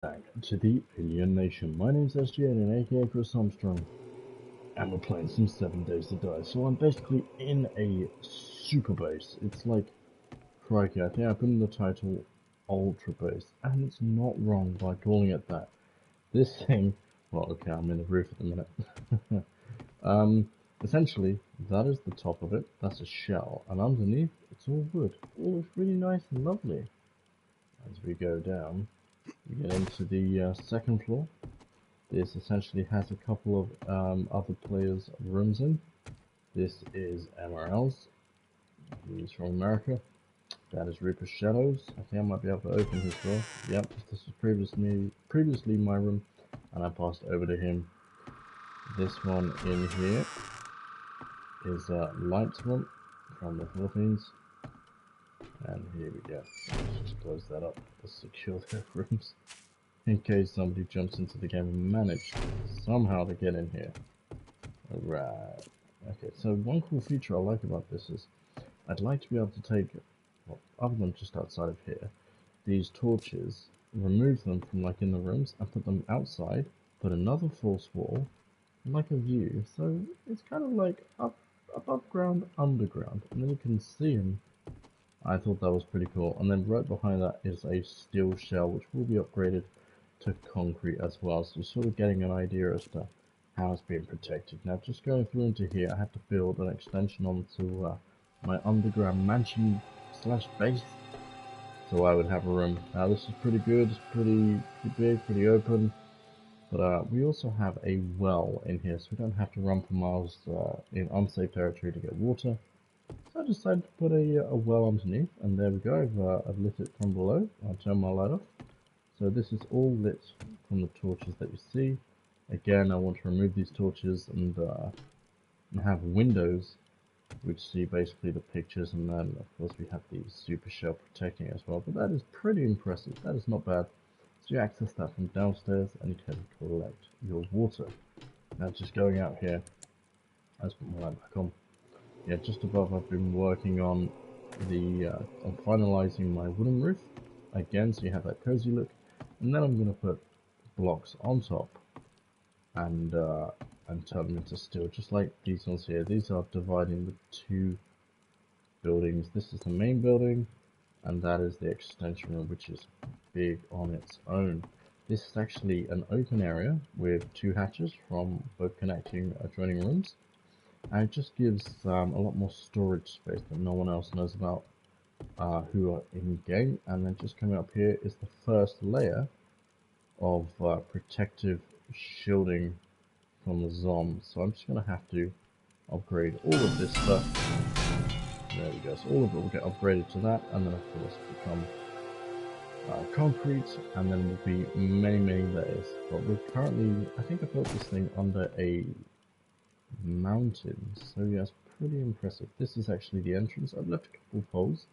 Back to the Alien Nation. My name's ASV-Alien, aka Christopher Armstrong, and we're playing some 7 Days to Die. So I'm basically in a super base. It's like, crikey, I think I put in the title Ultra Base, and it's not wrong by calling it that. This thing, well, okay, I'm in the roof at the minute. Essentially, that is the top of it. That's a shell, and underneath, it's all wood. All looks really nice and lovely. As we go down, we get into the second floor. This essentially has a couple of other players' rooms in. This is MRL's. He's from America. That is Rupert Shadows. I think I might be able to open his door. Yep, this was previously my room, and I passed over to him. This one in here is Light's room from the Philippines. And here we go. Let's just close that up to secure their rooms, in case somebody jumps into the game and manages somehow to get in here. Alright. Okay, so one cool feature I like about this is I'd like to be able to take, well, other than just outside of here, these torches, remove them from like in the rooms and put them outside, put another false wall, and like a view, so it's kind of like above ground, underground, and then you can see them. I thought that was pretty cool. And then right behind that is a steel shell, which will be upgraded to concrete as well. So you're sort of getting an idea as to how it's being protected. Now, just going through into here, I had to build an extension onto my underground mansion slash base, so I would have a room. Now, this is pretty good. It's pretty big, pretty open. But we also have a well in here, so we don't have to run for miles in unsafe territory to get water. So I decided to put a well underneath, and there we go. I've lit it from below. I'll turn my light off. So this is all lit from the torches that you see. Again, I want to remove these torches and have windows which see basically the pictures, and then of course we have the super shell protecting it as well. But that is pretty impressive. That is not bad. So you access that from downstairs, and you can collect your water. Now just going out here, let's put my light back on. Yeah, just above I've been working on on finalizing my wooden roof again, so you have that cozy look, and then I'm going to put blocks on top and turn them into steel, just like these ones here. These are dividing the two buildings. This is the main building, and that is the extension room, which is big on its own. This is actually an open area with two hatches from both connecting adjoining rooms. And it just gives a lot more storage space that no one else knows about who are in game. And then just coming up here is the first layer of protective shielding from the zombies. So I'm just going to have to upgrade all of this stuff. There we go. So all of it will get upgraded to that, and then of course become concrete, and then will be many layers. But we're currently, I think I built this thing under a mountain, so yes, pretty impressive. This is actually the entrance. I've left a couple of holes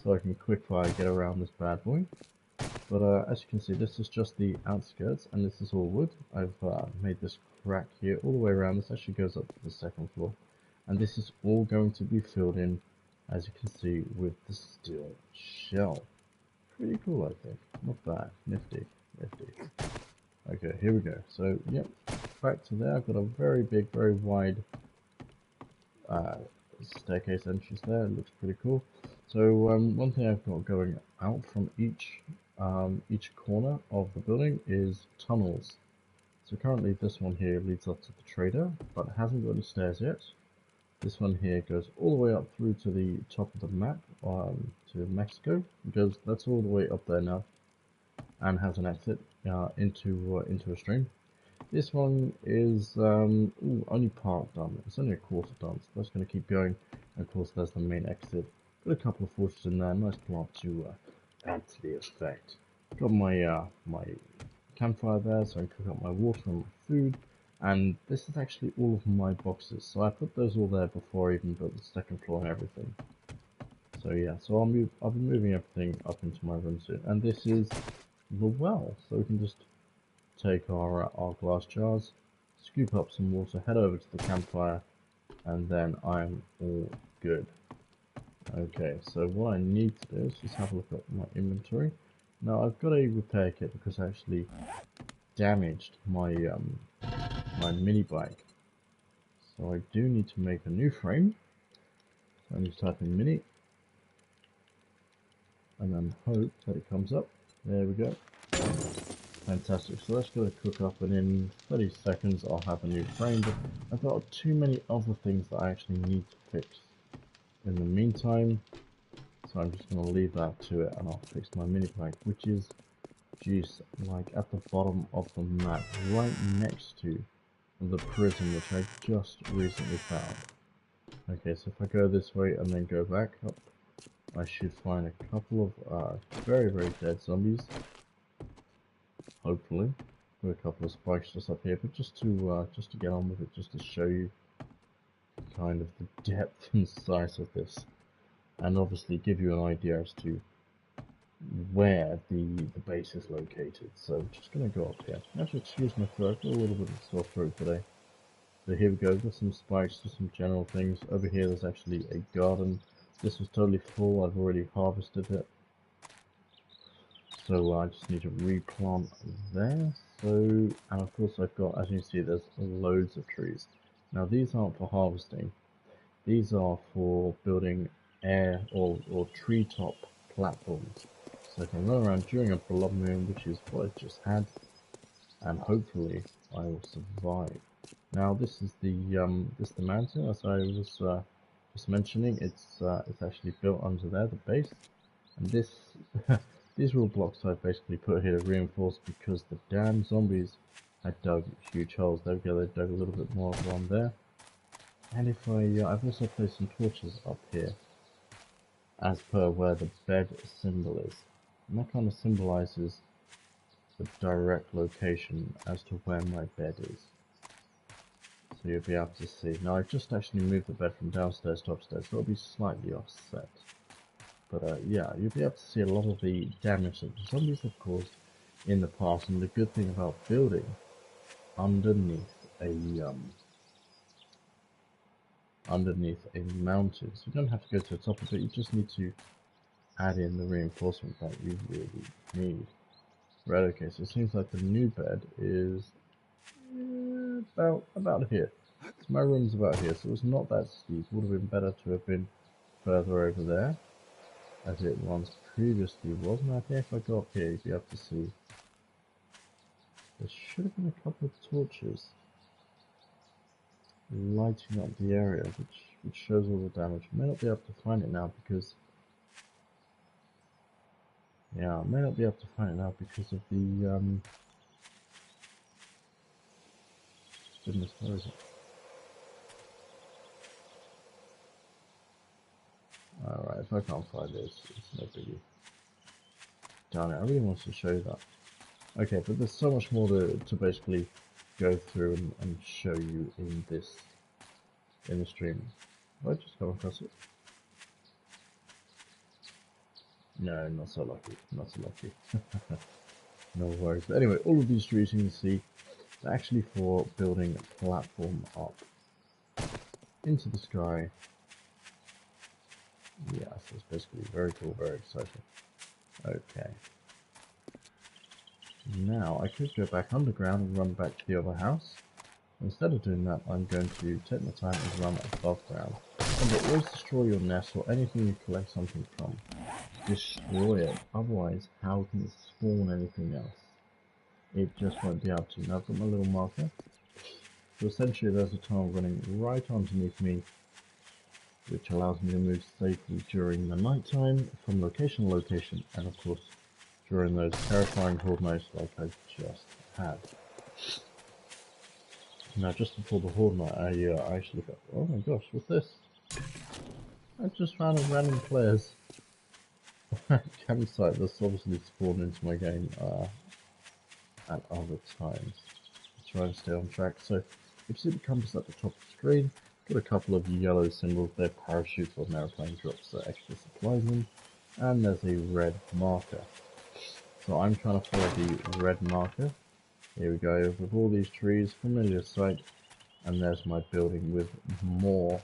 so I can quickfire get around this bad boy. But as you can see, this is just the outskirts, and this is all wood. I've made this crack here all the way around. This actually goes up to the second floor, and this is all going to be filled in, as you can see, with the steel shell. Pretty cool, I think. Not bad. Nifty. Okay, here we go. So, yep, back to there. I've got a very big, very wide staircase entrance there. It looks pretty cool. So, one thing I've got going out from each corner of the building is tunnels. So currently this one here leads up to the trader, but it hasn't got any stairs yet. This one here goes all the way up through to the top of the map, to Mexico, because that's all the way up there now, and has an exit into a stream. This one is only part done. It's only a quarter done, so that's going to keep going. And of course, there's the main exit. Got a couple of forges in there. Nice plant to add to the effect. Got my my campfire there, so I can cook up my water and my food. And this is actually all of my boxes, so I put those all there before I even built the second floor and everything. So yeah, so I'll be moving everything up into my room soon. And this is the well, so we can just take our glass jars, scoop up some water, head over to the campfire, and then I'm all good. Okay, so what I need to do is just have a look at my inventory. Now I've got a repair kit because I actually damaged my mini bike. So I do need to make a new frame. I need to type in mini and then hope that it comes up. There we go. Fantastic. So that's going to cook up, and in 30 seconds I'll have a new frame. But I've got too many other things that I actually need to fix in the meantime. So I'm just going to leave that to it, and I'll fix my mini bike, which is, geez, like at the bottom of the map, right next to the prison, which I just recently found. Okay, so if I go this way and then go back up, I should find a couple of very, very dead zombies. Hopefully, with a couple of spikes just up here, but just to get on with it, just to show you kind of the depth and size of this, and obviously give you an idea as to where the base is located. So I'm just going to go up here. I have to excuse my throat, got a little bit of sore throat today. So here we go, got some spikes, just some general things. Over here there's actually a garden. This was totally full, I've already harvested it. So I just need to replant there. So, and of course I've got, as you can see, there's loads of trees. Now these aren't for harvesting. These are for building air or treetop platforms. So I can run around during a blood moon, which is what I just had, and hopefully I will survive. Now this is the mountain, as I was just mentioning. It's actually built under there, the base, and this these are all blocks I've basically put here to reinforce because the damn zombies had dug huge holes. There we go, they dug a little bit more around there. And if I've also placed some torches up here, as per where the bed symbol is, and that kind of symbolizes the direct location as to where my bed is. So you'll be able to see. Now I've just actually moved the bed from downstairs to upstairs, so it'll be slightly offset. But yeah, you'll be able to see a lot of the damage that the zombies have caused in the past. And the good thing about building underneath a mountain, so you don't have to go to the top of it. You just need to add in the reinforcement that you really need. Right. Okay. So it seems like the new bed is about here. So my room's about here, so it's not that steep. Would have been better to have been further over there, as it once previously was. Now, if I go up here, you'll be able to see there should have been a couple of torches lighting up the area, which shows all the damage. I may not be able to find it now because I may not be able to find it now because of the goodness, where is it? Alright, if I can't find it, it's no biggie. Darn it, I really wanted to show you that. Okay, but there's so much more to basically go through and show you in the stream. Have I just come across it? No, not so lucky, not so lucky. No worries. But anyway, all of these trees you can see are actually for building a platform up into the sky. Yeah, so it's basically very cool, very exciting. Okay. Now I could go back underground and run back to the other house. Instead of doing that, I'm going to take my time and run above ground. Remember, always destroy your nest or anything you collect something from. Destroy it, otherwise how can it spawn anything else? It just won't be able to. Now I've got my little marker. So essentially there's a tunnel running right underneath me, which allows me to move safely during the night time from location to location, and of course during those terrifying horde nights like I just had. Now just before the horde night, I actually got, oh my gosh, what's this? I just found a random player's campsite that's obviously spawned into my game at other times. Try and stay on track. So if you see the compass at the top of the screen, got a couple of yellow symbols there, parachutes or an airplane drops extra supplies in, and there's a red marker. So I'm trying to follow the red marker. Here we go, with all these trees, familiar sight, and there's my building with more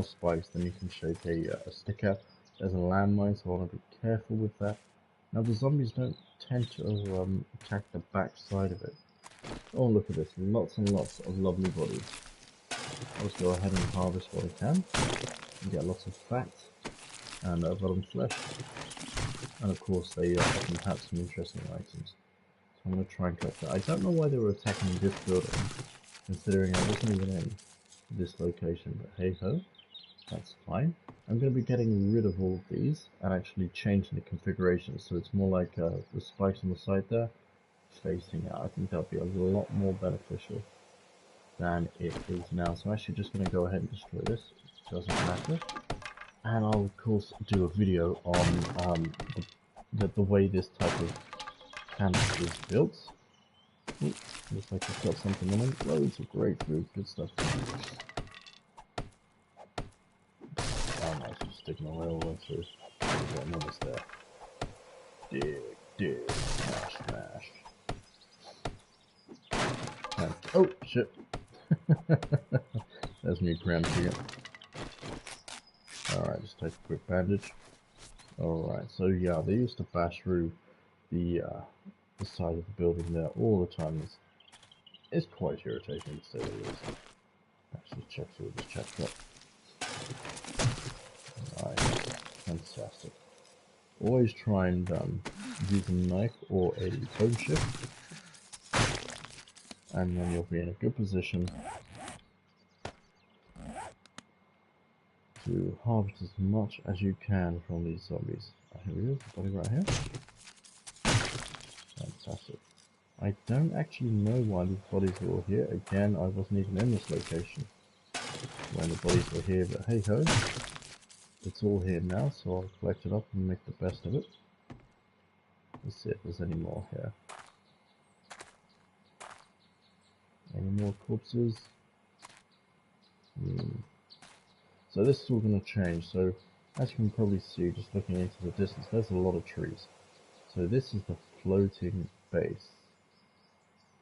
spikes than you can shake a stick at. There's a landmine, so I want to be careful with that. Now the zombies don't tend to attack the back side of it. Oh, look at this, lots and lots of lovely bodies. I'll just go ahead and harvest what I can and get lots of fat and bottom flesh. And of course they often have some interesting items. So I'm going to try and collect that. I don't know why they were attacking this building, considering I wasn't even in this location, but hey ho, that's fine. I'm going to be getting rid of all of these and actually changing the configuration so it's more like the spikes on the side there facing out. I think that'll be a lot more beneficial than it is now. So I'm actually just going to go ahead and destroy this. It doesn't matter. And I'll of course do a video on the way this type of canvas is built. Ooh, looks like it's got something on it. Loads of great food, good stuff. Oh nice, just sticking away all the way through. I'm almost there. Dig, smash, smash. And, oh shit. There's me cramping it. Alright, just take a quick bandage. Alright, so yeah, they used to bash through the side of the building there all the time. It's quite irritating to say the least. Actually check through this chapter. Nice, fantastic. Always try and use a knife or a bone shift, and then you'll be in a good position to harvest as much as you can from these zombies. Here we go, the body right here. Fantastic. I don't actually know why these bodies were all here. Again, I wasn't even in this location when the bodies were here, but hey ho. It's all here now, so I'll collect it up and make the best of it. Let's see if there's any more here. Any more corpses? So this is all going to change. So as you can probably see, just looking into the distance, there's a lot of trees. So this is the floating base.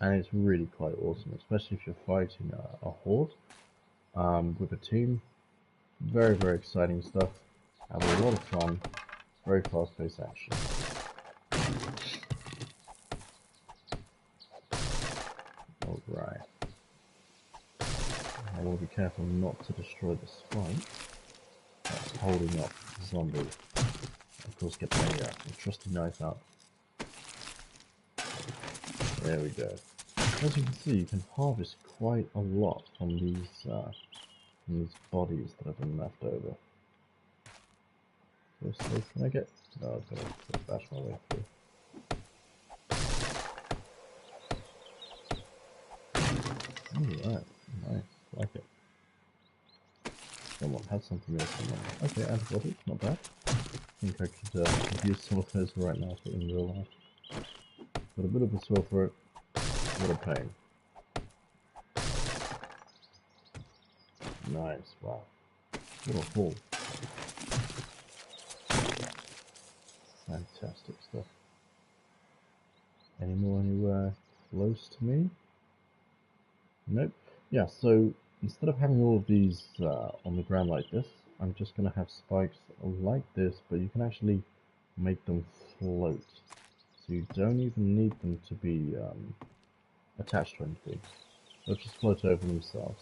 And it's really quite awesome, especially if you're fighting a horde with a team. Very, very exciting stuff. Have a lot of fun. Very fast-paced action. Alright. I will be careful not to destroy the spike that's holding up the zombie. Of course, get my trusty knife out. There we go. As you can see, you can harvest quite a lot from these bodies that have been left over. So can I get... No, I've got to bash my way through. Alright, nice, like it. Someone had something else in mind. Okay, antibiotics, not bad. I think I could use some of those right now for in real life. Got a bit of a sore throat. What a pain. Nice, wow. What a haul. Fantastic stuff. Any more anywhere close to me? Nope. Yeah, so instead of having all of these on the ground like this, I'm just going to have spikes like this, but you can actually make them float. So you don't even need them to be attached to anything. They'll just float over themselves.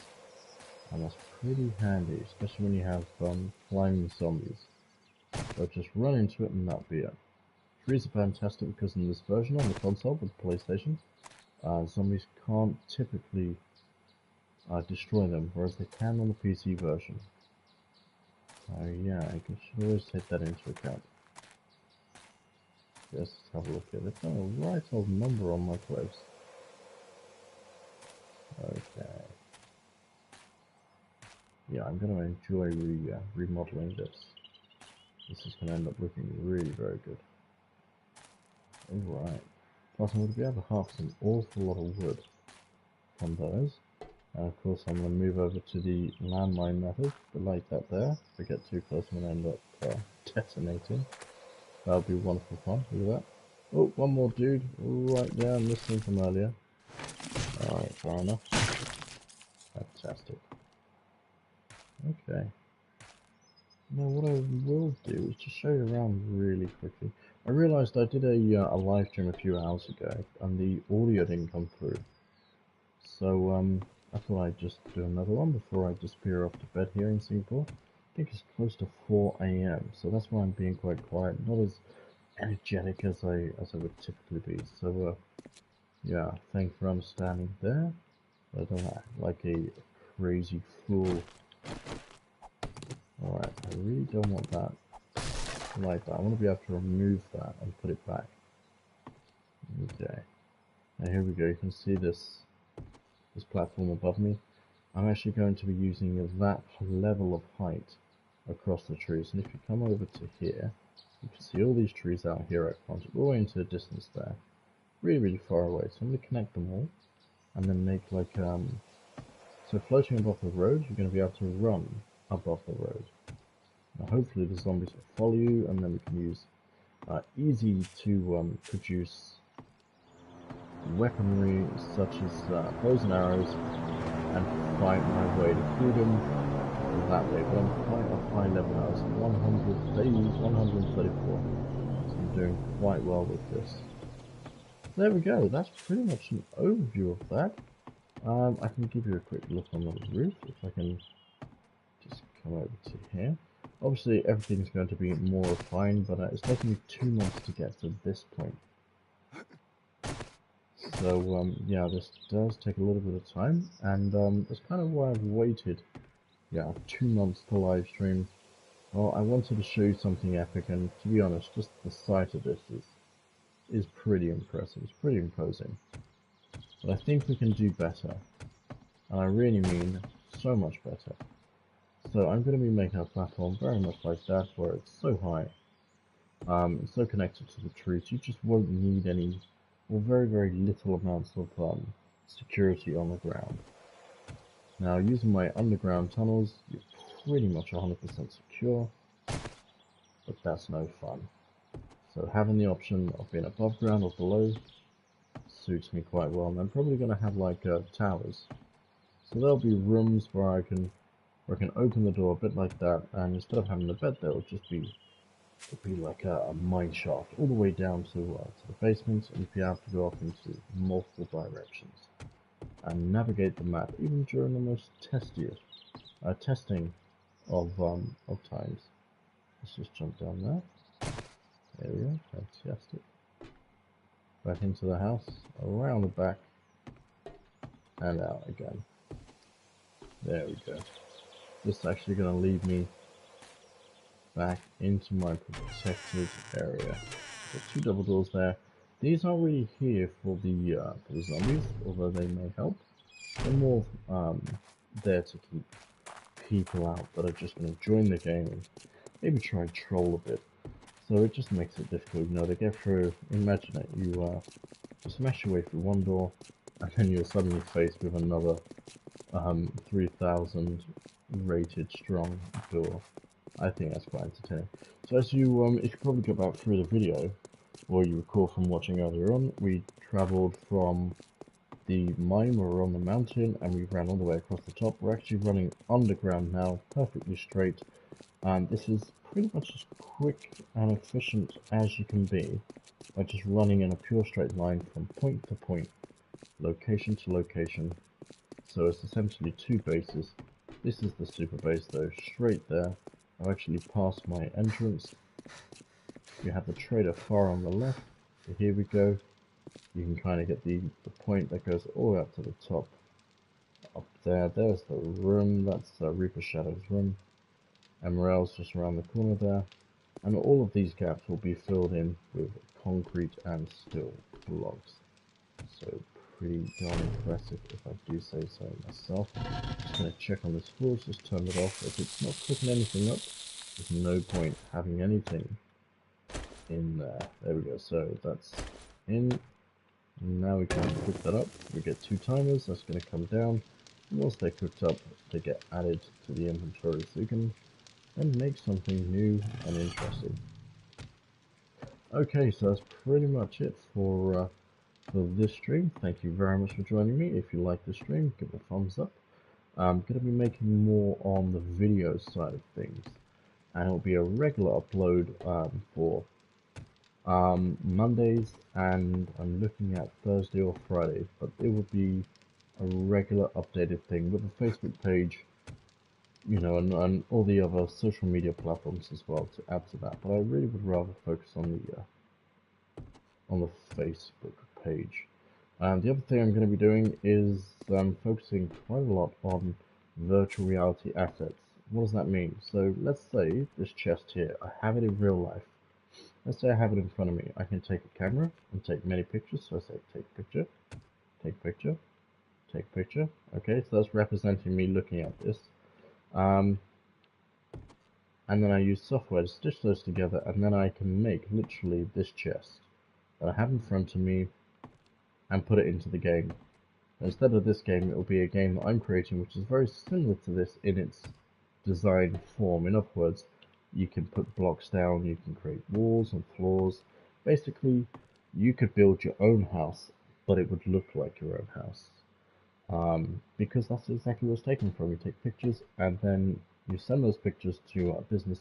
And that's pretty handy, especially when you have flying zombies. They'll just run into it and that'll be it. Trees are fantastic because in this version on the console with the PlayStation, zombies can't typically destroy them, whereas they can on the PC version. So yeah, I should always take that into account. Let's have a look at it. Oh, right old number on my clothes. Okay. Yeah, I'm going to enjoy remodeling this. This is going to end up looking really very good. Alright. Plus I'm going to be able to harvest an awful lot of wood from those. And of course I'm going to move over to the landmine method, but like that there. If I get too close I'm going to end up detonating. That'll be wonderful fun, look at that. Oh, one more dude, right there, I missed him from earlier. Alright, fair enough. Fantastic. Okay. Now what I will do is just show you around really quickly. I realised I did a live stream a few hours ago and the audio didn't come through. So I thought I'd just do another one before I disappear off to bed here in Singapore. I think it's close to 4 AM, so that's why I'm being quite quiet, not as energetic as I would typically be. So yeah, thanks for understanding there. I don't act like a crazy fool. Alright, I really don't want that like that. I want to be able to remove that and put it back. Okay. Now here we go. You can see this platform above me. I'm actually going to be using that level of height across the trees. And if you come over to here, you can see all these trees out here at front, all the way into the distance there. Really far away. So I'm going to connect them all and then make like so floating above the road, you're going to be able to run above the road. Now hopefully the zombies will follow you, and then we can use easy to produce weaponry such as bows and arrows and fight my way to freedom that way. But I'm quite a high level now. It's 134. So I'm doing quite well with this. There we go. That's pretty much an overview of that. I can give you a quick look on the roof if I can just come over to here. Obviously everything's going to be more refined, but it's taken me 2 months to get to this point. So yeah, this does take a little bit of time, and that's kind of why I've waited 2 months to live stream. Well, I wanted to show you something epic, and to be honest, just the sight of this is pretty impressive. It's pretty imposing. But I think we can do better, and I really mean so much better. So I'm going to be making a platform very much like that, where it's so high, it's so connected to the trees, you just won't need any, or very little amounts of security on the ground. Now, using my underground tunnels, you're pretty much 100% secure, but that's no fun. So having the option of being above ground or below suits me quite well, and I'm probably going to have like towers. So there'll be rooms where I can open the door a bit like that, and instead of having a bed there, it'll be like a mine shaft all the way down to the basement, and you'll be able to go off into multiple directions and navigate the map even during the most testing of times. Let's just jump down there. There we go, fantastic. Back into the house, around the back, and out again. There we go. This is actually going to lead me back into my protected area. Got 2 double doors there. These aren't really here for the zombies, although they may help. They're more there to keep people out that are just going to join the game and maybe try and troll a bit. So it just makes it difficult, you know, to get through. Imagine it, you smash your way through one door, and then you're suddenly faced with another 3,000 rated strong door. I think that's quite entertaining. So as you, if you probably got back through the video, or you recall from watching earlier on, we travelled from the mine, we were on the mountain, and we ran all the way across the top. We're actually running underground now, perfectly straight, and this is pretty much as quick and efficient as you can be, by just running in a pure straight line from point to point, location to location. So it's essentially 2 bases. This is the super base though, straight there. I've actually passed my entrance. You have the trader far on the left. So here we go. You can kind of get the point that goes all the way up to the top. Up there, there's the room. That's Reaper Shadow's room. And Morel's just around the corner there. And all of these gaps will be filled in with concrete and steel blocks. So pretty darn impressive, if I do say so myself. Just going to check on this floor, just turn it off. If it's not clicking anything up, there's no point having anything in there. There we go, so that's in. Now we can cook that up. We get 2 timers, that's going to come down. And once they're cooked up, they get added to the inventory, so you can then make something new and interesting. Okay, so that's pretty much it for this stream. Thank you very much for joining me. If you like the stream, give it a thumbs up. I'm going to be making more on the video side of things. and it'll be a regular upload for Mondays, and I'm looking at Thursday or Friday, but it will be a regular updated thing with a Facebook page, and all the other social media platforms as well to add to that. But I really would rather focus on the Facebook page. The other thing I'm going to be doing is focusing quite a lot on virtual reality assets. What does that mean? So let's say this chest here, I have it in real life. Let's say I have it in front of me. I can take a camera and take many pictures. So I say take picture, take picture, take picture. Okay, so that's representing me looking at this. And then I use software to stitch those together, and then I can make literally this chest that I have in front of me and put it into the game. Instead of this game, it will be a game that I'm creating, which is very similar to this in its design form. In other words, you can put blocks down, you can create walls and floors. Basically, you could build your own house, but it would look like your own house. Because that's exactly what's taken from. You take pictures, and then you send those pictures to a business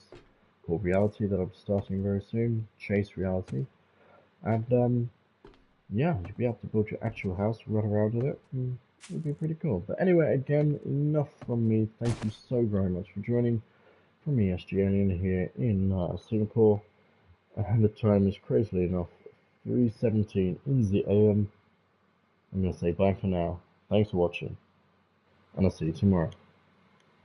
called Reality that I'm starting very soon, Chase Reality. And yeah, you'll be able to build your actual house, run around in it, and it'll be pretty cool. But anyway, again, enough from me. Thank you so very much for joining from me, ASV-Alien, here in Singapore. And the time is crazily enough 3:17 in the AM. I'm going to say bye for now. Thanks for watching, and I'll see you tomorrow.